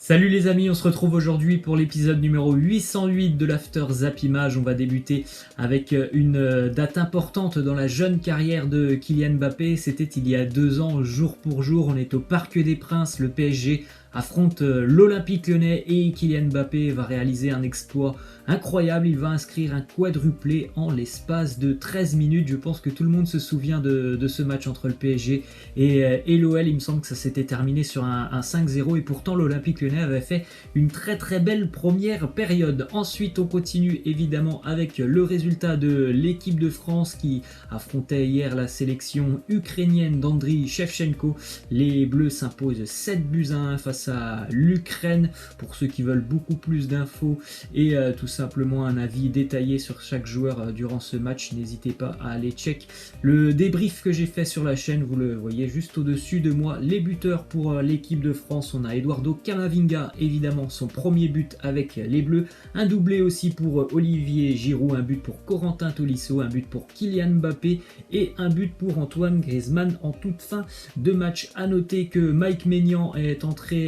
Salut les amis, on se retrouve aujourd'hui pour l'épisode numéro 808 de l'After Zap Image. On va débuter avec une date importante dans la jeune carrière de Kylian Mbappé. C'était il y a 2 ans, jour pour jour. On est au Parc des Princes, le PSG affronte l'Olympique Lyonnais et Kylian Mbappé va réaliser un exploit incroyable. Il va inscrire un quadruplé en l'espace de 13 minutes. Je pense que tout le monde se souvient de ce match entre le PSG et l'OL. Il me semble que ça s'était terminé sur un 5-0 et pourtant l'Olympique Lyonnais avait fait une très très belle première période. Ensuite on continue évidemment avec le résultat de l'équipe de France qui affrontait hier la sélection ukrainienne d'Andriy Shevchenko. Les Bleus s'imposent 7-1 face à l'Ukraine. Pour ceux qui veulent beaucoup plus d'infos et tout simplement un avis détaillé sur chaque joueur durant ce match, n'hésitez pas à aller check le débrief que j'ai fait sur la chaîne. Vous le voyez juste au-dessus de moi. Les buteurs pour l'équipe de France, on a Eduardo Camavinga, évidemment son premier but avec les Bleus, un doublé aussi pour Olivier Giroud, un but pour Corentin Tolisso, un but pour Kylian Mbappé et un but pour Antoine Griezmann en toute fin de match. À noter que Mike Maignan est entré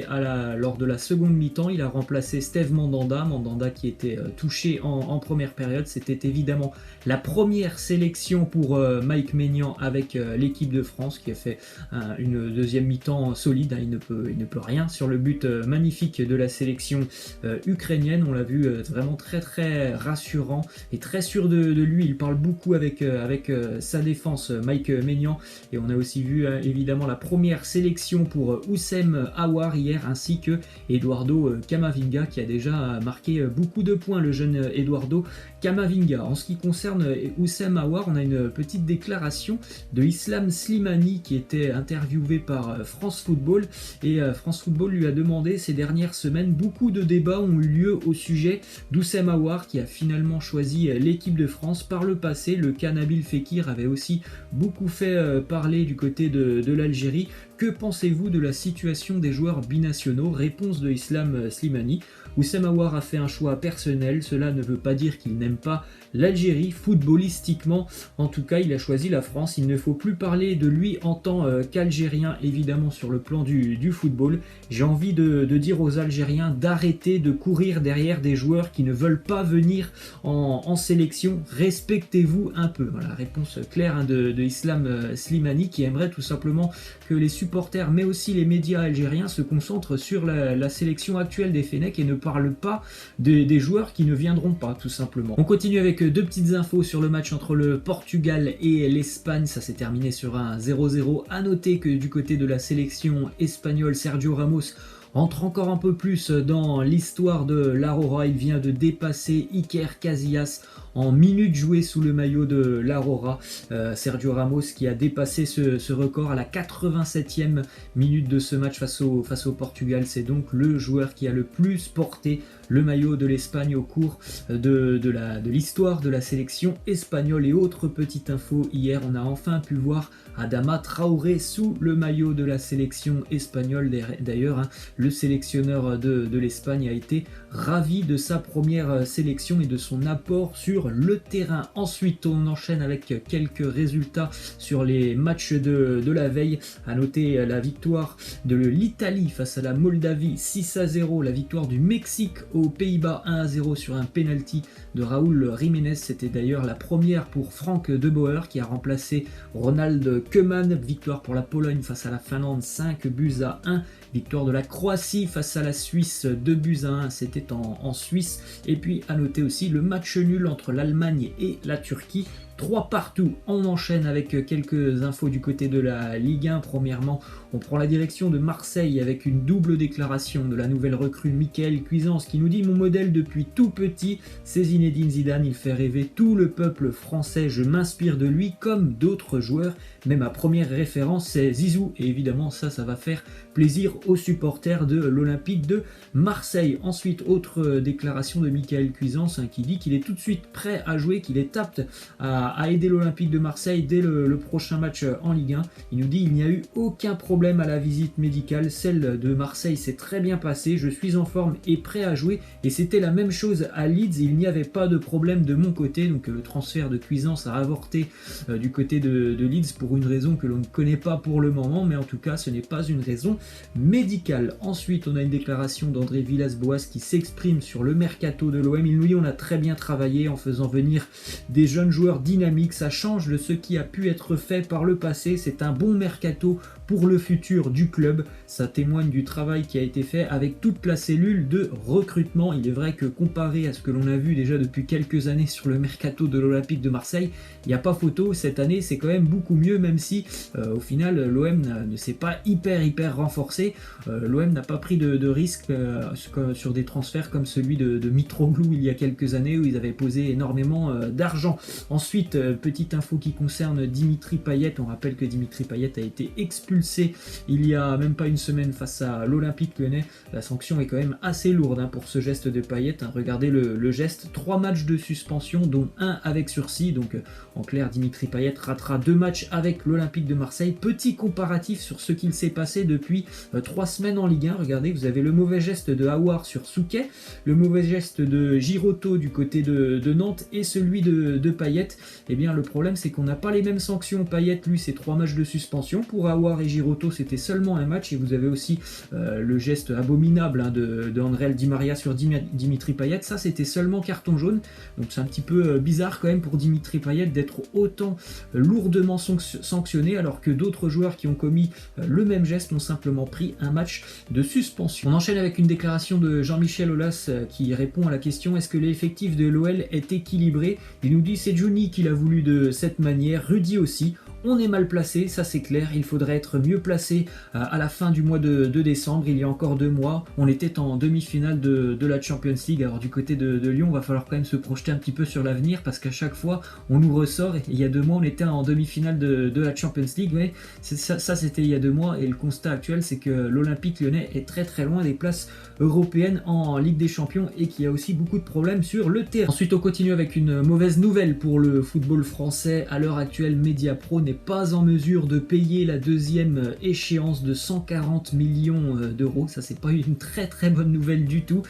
lors de la seconde mi-temps. Il a remplacé Steve Mandanda qui était touché en première période. C'était évidemment la première sélection pour Mike Maignan avec l'équipe de France qui a fait une deuxième mi-temps solide. Il ne peut rien sur le but magnifique de la sélection ukrainienne. On l'a vu vraiment très très rassurant et très sûr de lui. Il parle beaucoup avec sa défense, Mike Maignan. Et on a aussi vu évidemment la première sélection pour Oussem Aouar hier, ainsi que Eduardo Camavinga qui a déjà marqué beaucoup de points, le jeune Eduardo Camavinga. En ce qui concerne Oussem Aouar, on a une petite déclaration de Islam Slimani qui était interviewé par France Football, et France Football lui a demandé ces dernières semaines. Beaucoup de débats ont eu lieu au sujet d'Oussem Aouar qui a finalement choisi l'équipe de France. Par le passé, le cas Nabil Fekir avait aussi beaucoup fait parler du côté de l'Algérie. Que pensez-vous de la situation des joueurs binationaux? Réponse de Islam Slimani. Oussem Aouar a fait un choix personnel, cela ne veut pas dire qu'il n'aime pas l'Algérie. Footballistiquement, en tout cas, il a choisi la France. Il ne faut plus parler de lui en tant qu'Algérien, évidemment, sur le plan du football. J'ai envie de dire aux Algériens d'arrêter de courir derrière des joueurs qui ne veulent pas venir en sélection. Respectez-vous un peu. Voilà, réponse claire de Islam Slimani qui aimerait tout simplement que les supporters, mais aussi les médias algériens se concentrent sur la sélection actuelle des Fennecs et ne parlent pas des joueurs qui ne viendront pas, tout simplement. On continue avec deux petites infos sur le match entre le Portugal et l'Espagne. Ça s'est terminé sur un 0-0. À noter que du côté de la sélection espagnole, Sergio Ramos entre encore un peu plus dans l'histoire de l'Aurora. Il vient de dépasser Iker Casillas en minutes jouées sous le maillot de l'Aurora. Sergio Ramos qui a dépassé ce record à la 87e minute de ce match face au Portugal. C'est donc le joueur qui a le plus porté le maillot de l'Espagne au cours de l'histoire de la sélection espagnole. Et autre petite info, hier on a enfin pu voir Adama Traoré sous le maillot de la sélection espagnole. D'ailleurs, le sélectionneur de l'Espagne a été ravi de sa première sélection et de son apport sur le terrain. Ensuite, on enchaîne avec quelques résultats sur les matchs de la veille. À noter la victoire de l'Italie face à la Moldavie 6-0, la victoire du Mexique aux Pays-Bas 1-0 sur un penalty de Raúl Jiménez. C'était d'ailleurs la première pour Frank De Boer qui a remplacé Ronald Koeman. Victoire pour la Pologne face à la Finlande 5-1. Victoire de la Croatie face à la Suisse 2-1, c'était en Suisse. Et puis à noter aussi le match nul entre l'Allemagne et la Turquie. 3-3. On enchaîne avec quelques infos du côté de la Ligue 1. Premièrement, on prend la direction de Marseille avec une double déclaration de la nouvelle recrue Mickaël Cuisance qui nous dit: mon modèle depuis tout petit, c'est Zinedine Zidane. Il fait rêver tout le peuple français. Je m'inspire de lui comme d'autres joueurs. Mais ma première référence, c'est Zizou. Et évidemment, ça va faire plaisir aux supporters de l'Olympique de Marseille. Ensuite, autre déclaration de Mickaël Cuisance qui dit qu'il est tout de suite prêt à jouer, qu'il est apte à aider l'Olympique de Marseille dès le prochain match en Ligue 1. Il nous dit: il n'y a eu aucun problème à la visite médicale, celle de Marseille s'est très bien passée, je suis en forme et prêt à jouer, et c'était la même chose à Leeds, il n'y avait pas de problème de mon côté. Donc le transfert de Cuisance a avorté du côté de Leeds pour une raison que l'on ne connaît pas pour le moment, mais en tout cas ce n'est pas une raison médical. Ensuite, on a une déclaration d'André Villas-Boas qui s'exprime sur le mercato de l'OM. Il nous dit: on a très bien travaillé en faisant venir des jeunes joueurs dynamiques, ça change de ce qui a pu être fait par le passé, c'est un bon mercato pour le futur du club, ça témoigne du travail qui a été fait avec toute la cellule de recrutement. Il est vrai que comparé à ce que l'on a vu déjà depuis quelques années sur le mercato de l'Olympique de Marseille, il n'y a pas photo, cette année c'est quand même beaucoup mieux, même si au final l'OM ne s'est pas hyper renforcé. L'OM n'a pas pris de risques sur des transferts comme celui de Mitroglou il y a quelques années où ils avaient posé énormément d'argent. Ensuite, petite info qui concerne Dimitri Payet. On rappelle que Dimitri Payet a été expulsé il y a même pas une semaine face à l'Olympique Lyonnais. La sanction est quand même assez lourde pour ce geste de Payet. Regardez le geste, 3 matchs de suspension dont 1 avec sursis. Donc en clair, Dimitri Payet ratera 2 matchs avec l'Olympique de Marseille. Petit comparatif sur ce qu'il s'est passé depuis 3 semaines en Ligue 1. Regardez, vous avez le mauvais geste de Aouar sur Souquet, le mauvais geste de Giroto du côté de Nantes et celui de Payet. Et bien le problème c'est qu'on n'a pas les mêmes sanctions. Payet, lui, c'est 3 matchs de suspension. Pour Aouar et Giroto, c'était seulement un match. Et vous avez aussi le geste abominable de André Di Maria sur Dimitri Payet. Ça, c'était seulement carton jaune. Donc c'est un petit peu bizarre quand même pour Dimitri Payet d'être autant lourdement sanctionné alors que d'autres joueurs qui ont commis le même geste ont simplement pris un match de suspension. On enchaîne avec une déclaration de Jean-Michel Aulas qui répond à la question: est-ce que l'effectif de l'OL est équilibré? Il nous dit: c'est Johnny qui l'a voulu de cette manière, Rudy aussi. On est mal placé, ça c'est clair, il faudrait être mieux placé à la fin du mois de décembre, il y a encore 2 mois, on était en demi-finale de la Champions League. Alors du côté de Lyon, va falloir quand même se projeter un petit peu sur l'avenir parce qu'à chaque fois on nous ressort, et il y a 2 mois on était en demi-finale de la Champions League, mais ça c'était il y a 2 mois, et le constat actuel c'est que l'Olympique Lyonnais est très loin des places européennes en Ligue des Champions et qu'il y a aussi beaucoup de problèmes sur le terrain. Ensuite on continue avec une mauvaise nouvelle pour le football français. À l'heure actuelle, Mediapro n'est pas en mesure de payer la deuxième échéance de 140 millions d'euros. Ça c'est pas une très bonne nouvelle du tout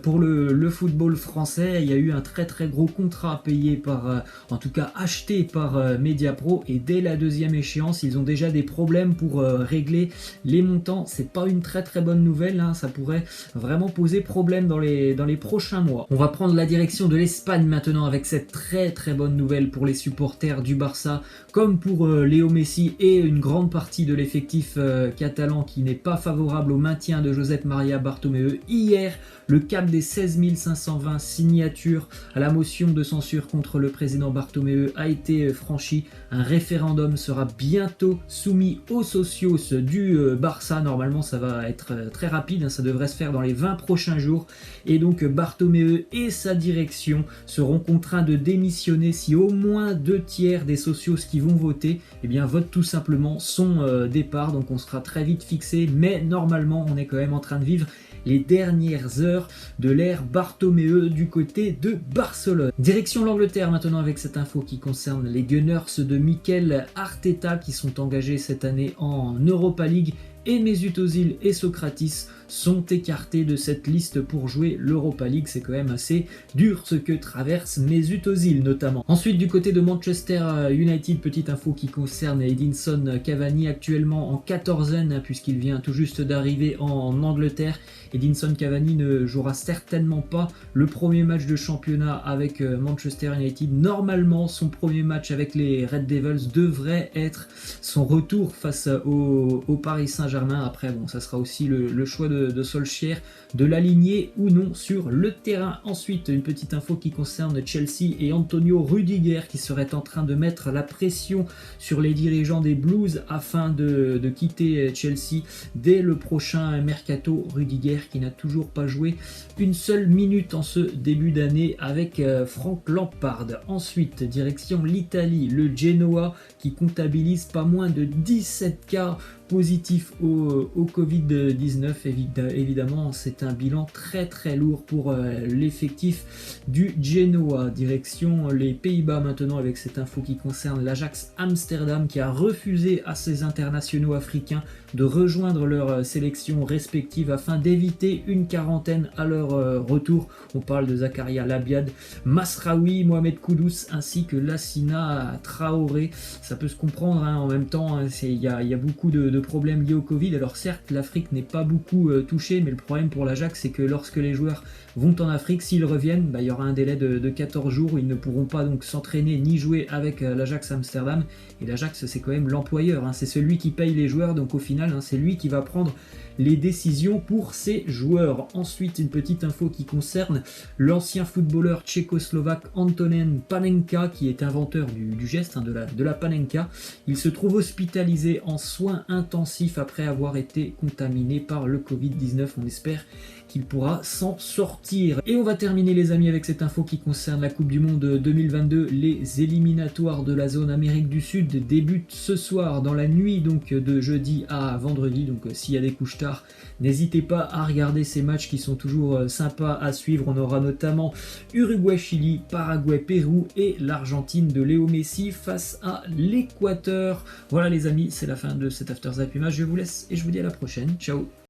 pour le football français. Il y a eu un très gros contrat payé par, en tout cas acheté par Mediapro, et dès la deuxième échéance ils ont déjà des problèmes pour régler les montants. C'est pas une très bonne nouvelle, ça pourrait vraiment poser problème dans les prochains mois. On va prendre la direction de l'Espagne maintenant avec cette très bonne nouvelle pour les supporters du Barça comme pour Léo Messi et une grande partie de l'effectif catalan qui n'est pas favorable au maintien de Josep Maria Bartomeu. Hier, le cap des 16 520 signatures à la motion de censure contre le président Bartomeu a été franchi. Un référendum sera bientôt soumis aux socios du Barça. Normalement, ça va être très rapide, ça devrait se faire dans les 20 prochains jours. Et donc, Bartomeu et sa direction seront contraints de démissionner si au moins 2 tiers des socios qui vont voter, eh bien, votent tout simplement son départ. Donc, on sera très vite fixé, mais normalement, on est quand même en train de vivre les dernières heures de l'ère Bartomeu du côté de Barcelone. Direction l'Angleterre maintenant avec cette info qui concerne les Gunners de Mikel Arteta qui sont engagés cette année en Europa League, et Mesut Özil et Socrates sont écartés de cette liste pour jouer l'Europa League. C'est quand même assez dur ce que traverse Mesut Özil notamment. Ensuite du côté de Manchester United, petite info qui concerne Edinson Cavani, actuellement en quatorzaine puisqu'il vient tout juste d'arriver en Angleterre. Edinson Cavani ne jouera certainement pas le premier match de championnat avec Manchester United. Normalement, son premier match avec les Red Devils devrait être son retour face au Paris Saint-Germain. Après, bon, ça sera aussi le choix de Solskjaer de l'aligner ou non sur le terrain. Ensuite, une petite info qui concerne Chelsea et Antonio Rudiger qui serait en train de mettre la pression sur les dirigeants des Blues afin de quitter Chelsea dès le prochain mercato. Rudiger qui n'a toujours pas joué une seule minute en ce début d'année avec Frank Lampard. Ensuite, direction l'Italie, le Genoa qui comptabilise pas moins de 17 cas positifs au Covid-19. Évidemment, c'est un bilan très lourd pour l'effectif du Genoa. Direction les Pays-Bas maintenant avec cette info qui concerne l'Ajax Amsterdam qui a refusé à ses internationaux africains de rejoindre leur sélection respective afin d'éviter une quarantaine à leur retour. On parle de Zakaria Labiad, Masraoui, Mohamed Kudus ainsi que Lassina Traoré. Ça peut se comprendre en même temps, il y a beaucoup de de problèmes liés au Covid. Alors certes, l'Afrique n'est pas beaucoup touchée, mais le problème pour l'Ajax, c'est que lorsque les joueurs vont en Afrique, s'ils reviennent, il y aura un délai de 14 jours, ils ne pourront pas donc s'entraîner ni jouer avec l'Ajax Amsterdam. Et l'Ajax, c'est quand même l'employeur, c'est celui qui paye les joueurs, donc au final, c'est lui qui va prendre les décisions pour ses joueurs. Ensuite, une petite info qui concerne l'ancien footballeur tchécoslovaque Antonin Panenka, qui est inventeur du geste, de la Panenka. Il se trouve hospitalisé en soins intensifs après avoir été contaminé par le Covid-19. On espère qu'il pourra s'en sortir. Et on va terminer les amis avec cette info qui concerne la Coupe du Monde 2022. Les éliminatoires de la zone Amérique du Sud débutent ce soir dans la nuit donc de jeudi à vendredi. Donc s'il y a des couches tard, n'hésitez pas à regarder ces matchs qui sont toujours sympas à suivre. On aura notamment Uruguay-Chili, Paraguay-Pérou et l'Argentine de Léo Messi face à l'Équateur. Voilà les amis, c'est la fin de cet After Zap Image. Je vous laisse et je vous dis à la prochaine. Ciao.